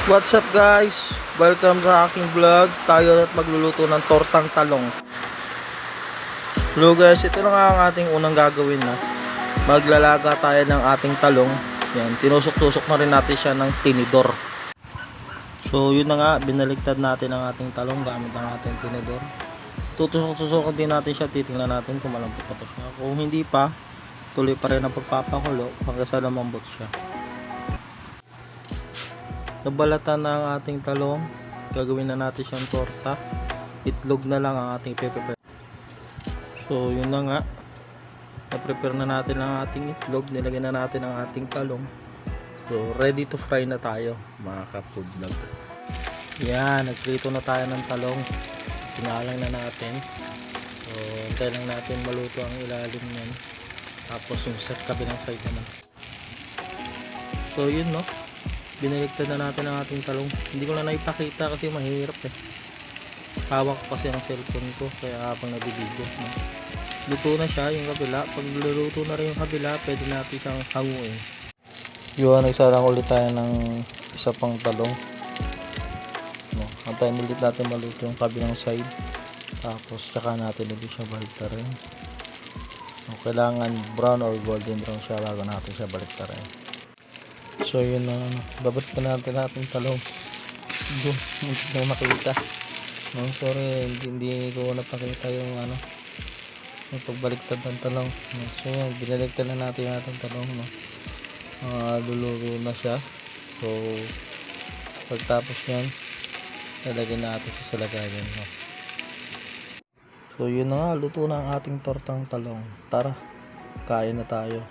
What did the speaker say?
What's up guys? Welcome sa aking vlog. Tayo at magluluto ng tortang talong. Hello guys, ito na nga ang ating unang gagawin na. Maglalaga tayo ng ating talong. Yan, tinusok-tusok na rin natin siya ng tinidor. So yun na nga, binaligtad natin ang ating talong gamit ang ating tinidor. Tutusok-tusok din natin siya, titingnan natin kung malambot na pa siya. Kung hindi pa, tuloy pa rin ang pagpapakulo hanggang sa lumambot siya. Nabalatan na ang ating talong, gagawin na natin siyang torta. Itlog na lang ang ating prepare. So yun na nga, na-prepare na natin ang ating itlog, nilagyan na natin ang ating talong. So ready to fry na tayo mga ka-food vlog. Yan, nagprito na tayo ng talong, pinalang na natin. So hintay lang natin maluto ang ilalim niyan, tapos yung sa kabilang side naman. So yun, no, binaligtad na natin ang ating talong. Hindi ko na naipakita kasi mahirap eh. Hawak ko kasi ang cellphone ko kaya habang nabibidyo, no? Luto na siya yung kabila. Pag luluto na rin yung kabila, pwede natin siyang hanguin. Yun, nagsarang ulit tayo ng isa pang talong, no? Antayin ulit natin maluto yung kabilang side, tapos tsaka natin ulit siya baliktarin. No, kailangan brown or golden brown siya bago natin siya baliktarin. So yun na, babalik pa natin ating talong. Doon, hindi na makita. No, sorry, hindi ko napakita yung yung pagbaliktad ng talong. No, so yun, binaliktad na natin yung ating talong, no. Luluto na siya. So pagtapos yan, lalagyan natin sa lagayan, no. So yun na nga, luto na ang ating tortang talong. Tara, kain na tayo.